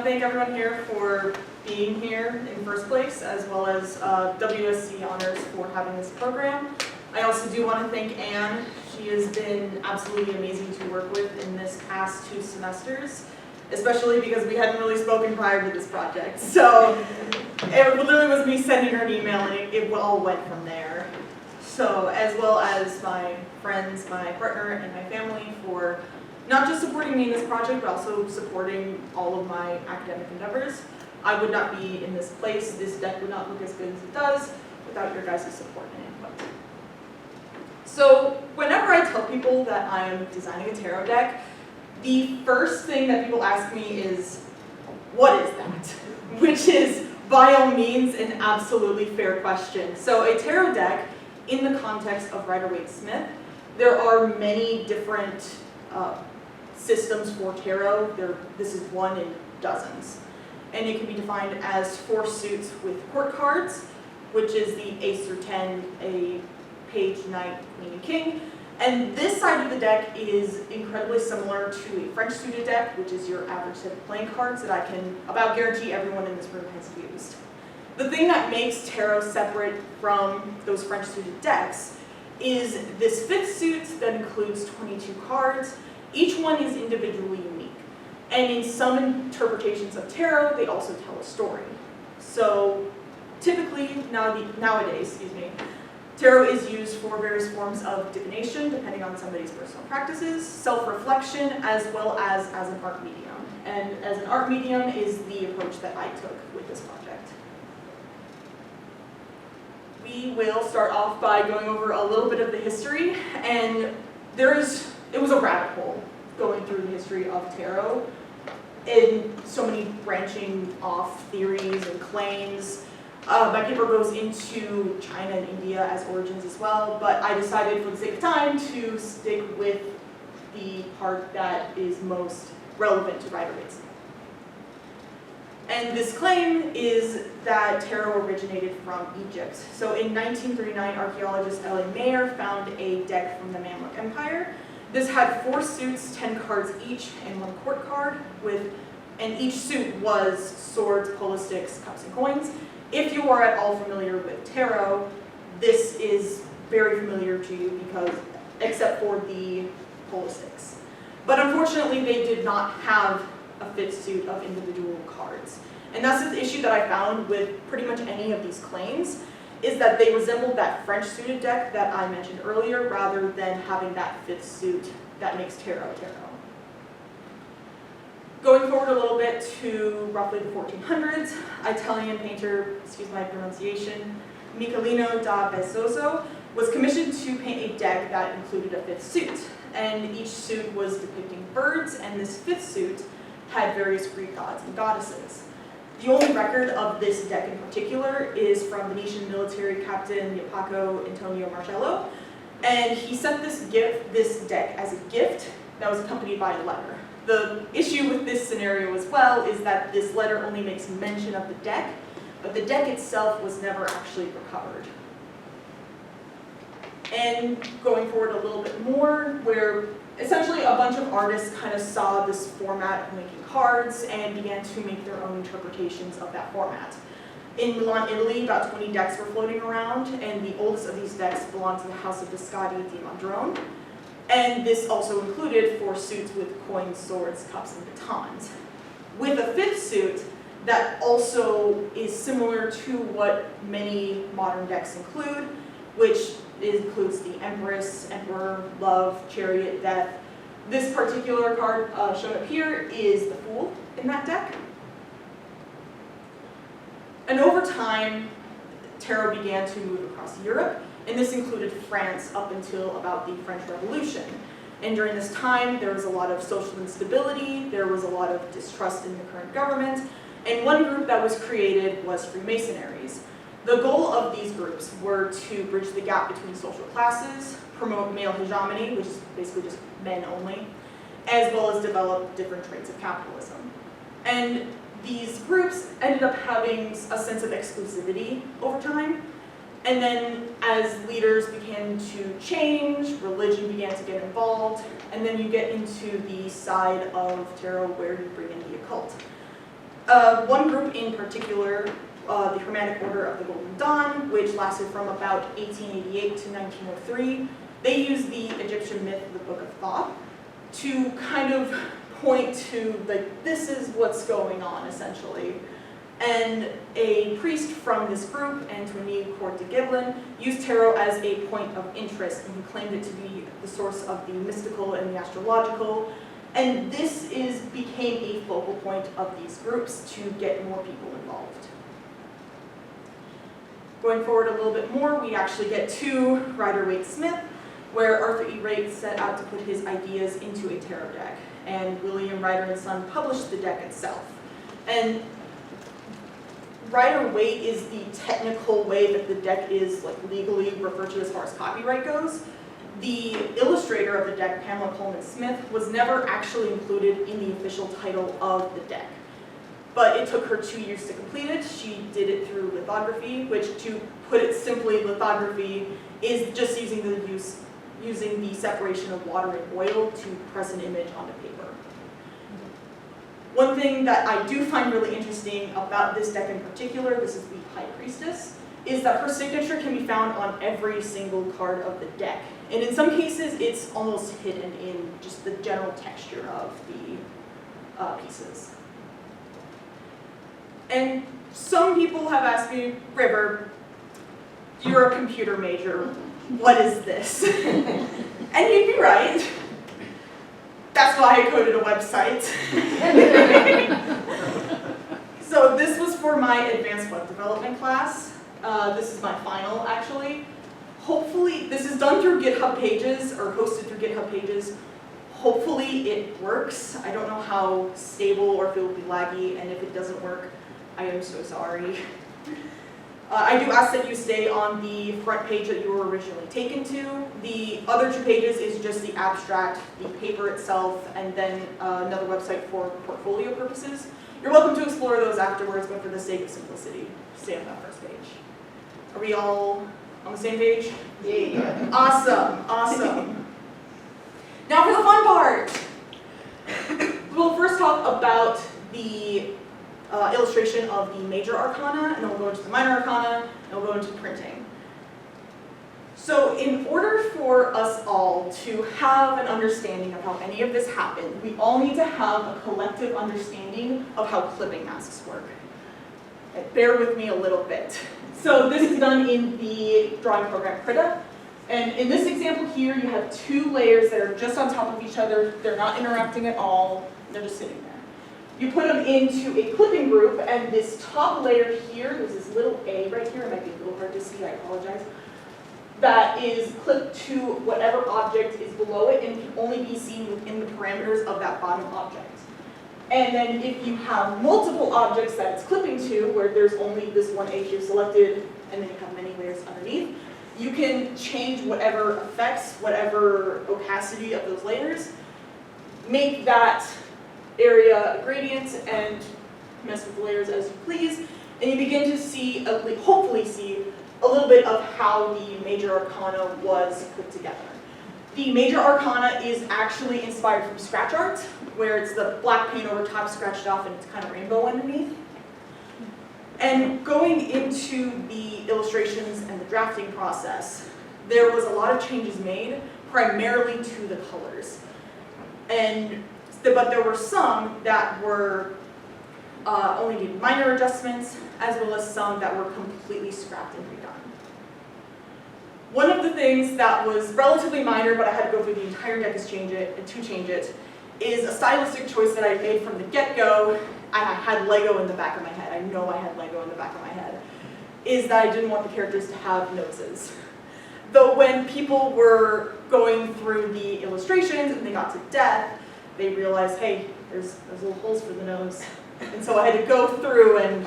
to thank everyone here for being here in the first place, as well as WSC Honors for having this program. I also do want to thank Anne. She has been absolutely amazing to work with in this past 2 semesters, especially because we hadn't really spoken prior to this project. So it literally was me sending her an email and it all went from there. So as well as my friends, my partner, and my family for not just supporting me in this project, but also supporting all of my academic endeavors. I would not be in this place, this deck would not look as good as it does without your guys' support and input. So whenever I tell people that I'm designing a tarot deck, the first thing that people ask me is, what is that? Which is, by all means, an absolutely fair question. So a tarot deck, in the context of Rider-Waite-Smith, there are many different systems for tarot. This is one in dozens. And it can be defined as 4 suits with court cards, which is the Ace or 10, a Page, Knight, Queen, and King. And this side of the deck is incredibly similar to a French suited deck, which is your average set of playing cards that I can about guarantee everyone in this room has used. The thing that makes tarot separate from those French suited decks is this 5th suit that includes 22 cards. Each one is individually unique. And in some interpretations of tarot, they also tell a story. So typically, nowadays, tarot is used for various forms of divination, depending on somebody's personal practices, self-reflection, as well as an art medium. And as an art medium is the approach that I took with this project. We will start off by going over a little bit of the history, and it was a rabbit hole going through the history of tarot in so many branching off theories and claims. My paper goes into China and India as origins as well, but I decided for the sake of time to stick with the part that is most relevant to Rider-Waite-Smith. And this claim is that tarot originated from Egypt. So in 1939, archaeologist L.A. Mayer found a deck from the Mamluk Empire. This had 4 suits, 10 cards each, and 1 court card, and each suit was swords, polo sticks, cups, and coins. If you are at all familiar with tarot, this is very familiar to you except for the polo sticks. But unfortunately, they did not have a 5th suit of individual cards. And that's the issue that I found with pretty much any of these claims, is that they resembled that French suited deck that I mentioned earlier, rather than having that 5th suit that makes tarot tarot. Going forward a little bit to roughly the 1400s, Italian painter, excuse my pronunciation, Michelino da Bezzoso was commissioned to paint a deck that included a 5th suit. And each suit was depicting birds, and this 5th suit had various Greek gods and goddesses. The only record of this deck in particular is from Venetian military captain Jacopo Antonio Marcello, and he sent this deck as a gift that was accompanied by a letter. The issue with this scenario as well is that this letter only makes mention of the deck, but the deck itself was never actually recovered. And going forward a little bit more, where essentially a bunch of artists kind of saw this format of making cards and began to make their own interpretations of that format. In Milan, Italy, about 20 decks were floating around, and the oldest of these decks belonged to the House of Biscotti di Mondrone. And this also included 4 suits with coins, swords, cups, and batons. With a 5th suit that also is similar to what many modern decks include, which includes the Empress, Emperor, Love, Chariot, Death. This particular card shown up here is the Fool in that deck. And over time, tarot began to move across Europe, and this included France up until about the French Revolution. And during this time, there was a lot of social instability, there was a lot of distrust in the current government, and one group that was created was Freemasonries. The goal of these groups were to bridge the gap between social classes, promote male hegemony, which is basically just men only, as well as develop different traits of capitalism. And these groups ended up having a sense of exclusivity over time. And then as leaders began to change, religion began to get involved, and then you get into the side of tarot where you bring in the occult. One group in particular, the Hermetic Order of the Golden Dawn, which lasted from about 1888 to 1903, they used the Egyptian myth, the Book of Thoth, to kind of point to, like, this is what's going on, essentially. And a priest from this group, Antoine Court de Giblin, used tarot as a point of interest, and he claimed it to be the source of the mystical and the astrological. And this became a focal point of these groups to get more people involved. Going forward a little bit more, we actually get to Rider-Waite-Smith, where Arthur E. Wright set out to put his ideas into a tarot deck. And William Rider and Son published the deck itself. And Rider-Waite is the technical way that the deck is, like, legally referred to as far as copyright goes. The illustrator of the deck, Pamela Coleman Smith, was never actually included in the official title of the deck. But it took her 2 years to complete it. She did it through lithography, which, to put it simply, lithography is just using the separation of water and oil to press an image onto paper. One thing that I do find really interesting about this deck in particular, this is the High Priestess, is that her signature can be found on every single card of the deck. And in some cases, it's almost hidden in just the general texture of the pieces. And some people have asked me, River, you're a computer major, what is this? And you'd be right. That's why I coded a website. So this was for my advanced web development class. This is my final, actually. Hopefully, this is done through GitHub Pages, or hosted through GitHub Pages. Hopefully it works. I don't know how stable or if it will be laggy, and if it doesn't work, I am so sorry. I do ask that you stay on the front page that you were originally taken to. The other 2 pages is just the abstract, the paper itself, and then another website for portfolio purposes. You're welcome to explore those afterwards, but for the sake of simplicity, stay on that first page. Are we all on the same page? Yeah. Awesome, awesome. Now for the fun part. We'll first talk about the illustration of the major arcana, and then we'll go into the minor arcana, and we'll go into printing. So in order for us all to have an understanding of how any of this happened, we all need to have a collective understanding of how clipping masks work. Bear with me a little bit. So this is done in the drawing program Krita. And in this example here, you have 2 layers that are just on top of each other. They're not interacting at all. They're just sitting there. You put them into a clipping group, and this top layer here, there's this little A right here, it might be a little hard to see, I apologize, that is clipped to whatever object is below it and can only be seen within the parameters of that bottom object. And then if you have multiple objects that it's clipping to, where there's only this one A here selected, and then you have many layers underneath, you can change whatever effects, whatever opacity of those layers, make that area a gradient, and mess with the layers as you please, and you begin to see, hopefully see, a little bit of how the major arcana was put together. The major arcana is actually inspired from scratch art, where it's the black paint over top scratched off and it's kind of rainbow underneath. And going into the illustrations and the drafting process, there was a lot of changes made, primarily to the colors. But there were some that were only did minor adjustments, as well as some that were completely scrapped and redone. One of the things that was relatively minor, but I had to go through the entire deck to change it, is a stylistic choice that I made from the get-go. I had Lego in the back of my head. I know I had Lego in the back of my head. Is that I didn't want the characters to have noses. Though when people were going through the illustrations and they got to death, they realized, hey, there's little holes for the nose. And so I had to go through and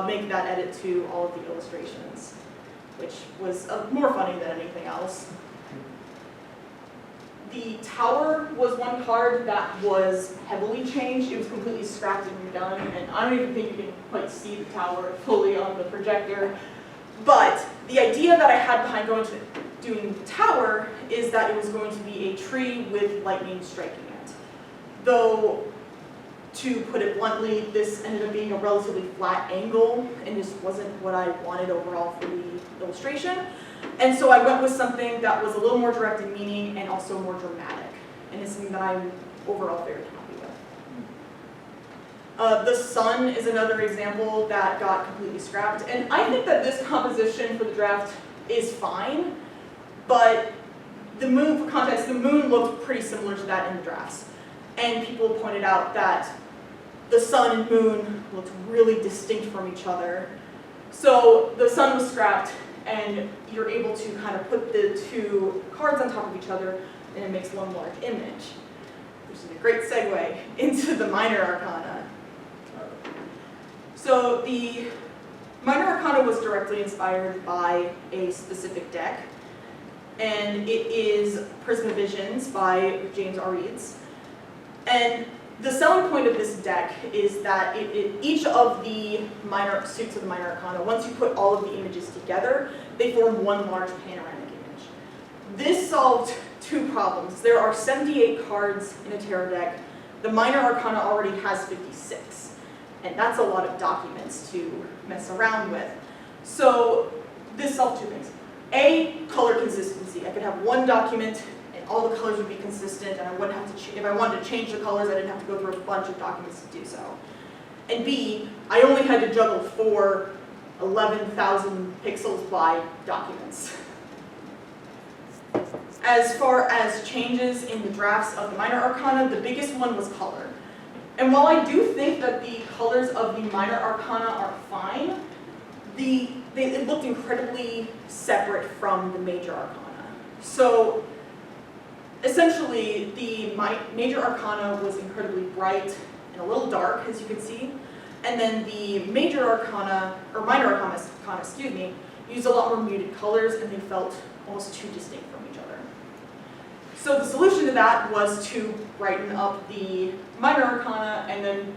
make that edit to all of the illustrations, which was more funny than anything else. The tower was one card that was heavily changed. It was completely scrapped and redone, and I don't even think you can quite see the tower fully on the projector. But the idea that I had behind doing the tower is that it was going to be a tree with lightning striking it. Though To put it bluntly, this ended up being a relatively flat angle and just wasn't what I wanted overall for the illustration. And so I went with something that was a little more direct in meaning and also more dramatic. And it's something that I'm overall very happy with. The sun is another example that got completely scrapped. And I think that this composition for the draft is fine, but the moon, for context, the moon looked pretty similar to that in the drafts. And people pointed out that the sun and moon looked really distinct from each other. So the sun was scrapped, and you're able to kind of put the two cards on top of each other, and it makes one large image. Which is a great segue into the minor arcana. So the minor arcana was directly inspired by a specific deck, and it is Prism of Visions by James R. Eads. And the selling point of this deck is that each of the minor suits of the minor arcana, once you put all of the images together, they form one large panoramic image. This solved two problems. There are 78 cards in a tarot deck. The minor arcana already has 56. And that's a lot of documents to mess around with. So this solved two things. A, color consistency. I could have one document and all the colors would be consistent, and I wouldn't have to, if I wanted to change the colors, I didn't have to go through a bunch of documents to do so. And B, I only had to juggle 4 11,000 pixels wide documents. As far as changes in the drafts of the minor arcana, the biggest one was color. And while I do think that the colors of the minor arcana are fine, it looked incredibly separate from the major arcana. So essentially, the major arcana was incredibly bright and a little dark, as you can see. And then the major arcana, or minor arcana, excuse me, used a lot more muted colors, and they felt almost too distinct from each other. So the solution to that was to brighten up the minor arcana and then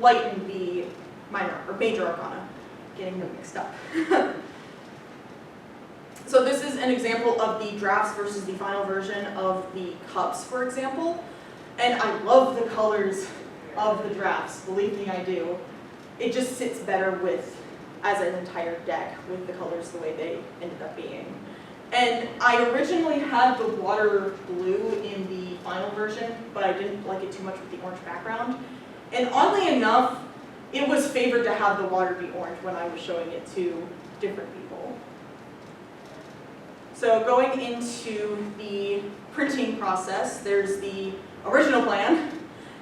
lighten the minor or major arcana, getting them mixed up. So this is an example of the drafts versus the final version of the cups, for example. And I love the colors of the drafts, believe me, I do. It just sits better with, as an entire deck, with the colors the way they ended up being. And I originally had the water blue in the final version, but I didn't like it too much with the orange background. And oddly enough, it was favored to have the water be orange when I was showing it to different people. So going into the printing process, there's the original plan,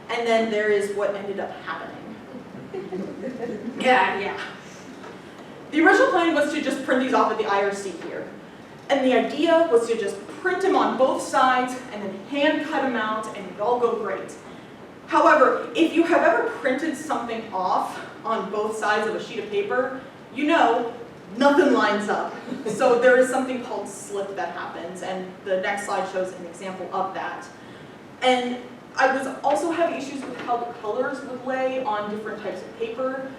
and then there is what ended up happening. Yeah. The original plan was to just print these off at the IRC here. And the idea was to just print them on both sides and then hand cut them out, and it'd all go great. However, if you have ever printed something off on both sides of a sheet of paper, you know nothing lines up. So there is something called slip that happens, and the next slide shows an example of that. And I was also having issues with how the colors would lay on different types of paper.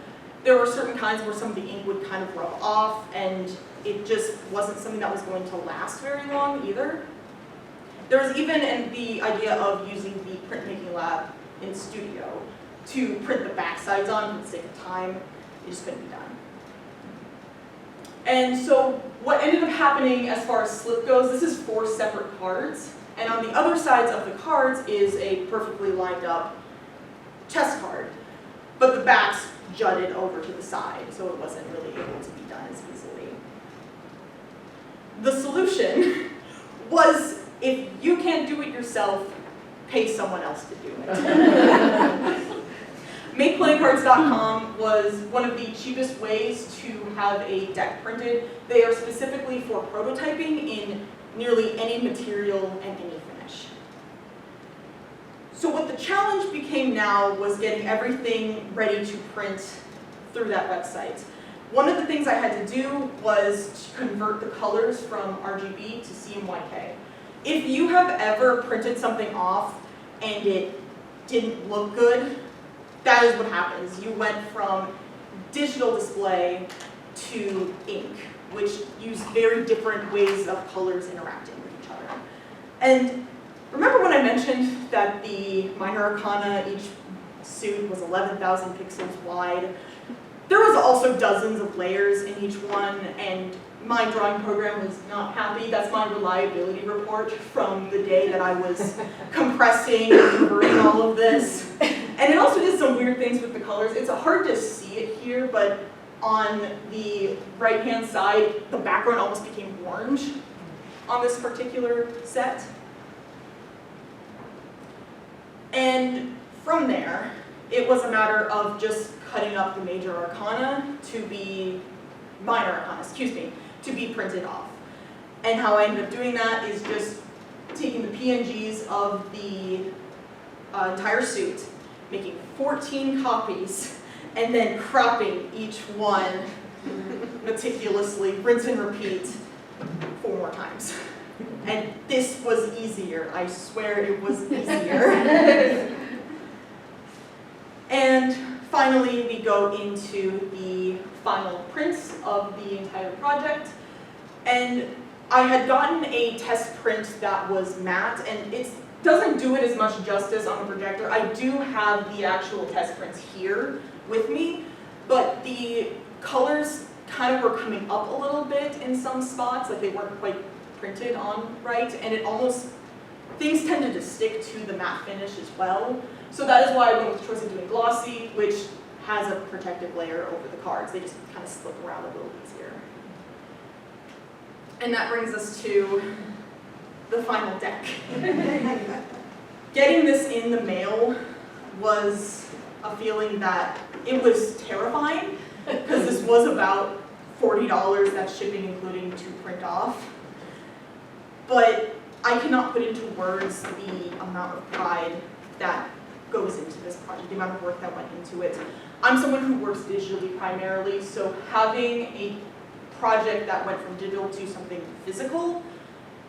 There were certain kinds where some of the ink would kind of rub off, and it just wasn't something that was going to last very long either. There was even the idea of using the printmaking lab in studio to print the back sides on for the sake of time. It just couldn't be done. And so what ended up happening as far as slip goes, this is 4 separate cards. And on the other sides of the cards is a perfectly lined up chest card. But the backs jutted over to the side, so it wasn't really able to be done as easily. The solution was, if you can't do it yourself, pay someone else to do it. MakePlayingCards.com was one of the cheapest ways to have a deck printed. They are specifically for prototyping in nearly any material and any finish. So what the challenge became now was getting everything ready to print through that website. One of the things I had to do was to convert the colors from RGB to CMYK. If you have ever printed something off and it didn't look good, that is what happens. You went from digital display to ink, which use very different ways of colors interacting with each other. And remember when I mentioned that the minor arcana, each suit was 11,000 pixels wide. There was also dozens of layers in each one, and my drawing program was not happy. That's my reliability report from the day that I was compressing and converting all of this. And it also did some weird things with the colors. It's hard to see it here, but on the right-hand side, the background almost became orange on this particular set. And from there, it was a matter of just cutting up the major arcana to be, minor arcana, excuse me, to be printed off. And how I ended up doing that is just taking the PNGs of the entire suit, making 14 copies, and then cropping each one meticulously, rinse and repeat 4 more times. And this was easier. I swear it was easier. And finally, we go into the final prints of the entire project. And I had gotten a test print that was matte, and it doesn't do it as much justice on the projector. I do have the actual test prints here with me, but the colors kind of were coming up a little bit in some spots, like they weren't quite printed on right, and it almost, things tended to stick to the matte finish as well. So that is why I went with the choice of doing glossy, which has a protective layer over the cards. They just kind of slip around a little easier. And that brings us to the final deck. Getting this in the mail was a feeling that it was terrifying, because this was about $40, that's shipping including to print off. But I cannot put into words the amount of pride that goes into this project, the amount of work that went into it. I'm someone who works digitally primarily, so having a project that went from digital to something physical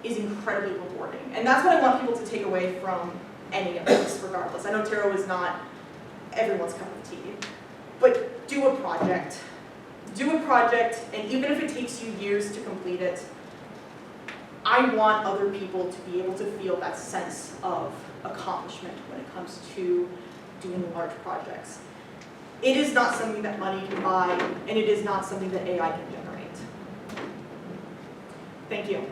is incredibly rewarding. And that's what I want people to take away from any of this, regardless. I know tarot is not everyone's cup of tea, but do a project. Do a project, and even if it takes you years to complete it, I want other people to be able to feel that sense of accomplishment when it comes to doing large projects. It is not something that money can buy, and it is not something that AI can generate. Thank you.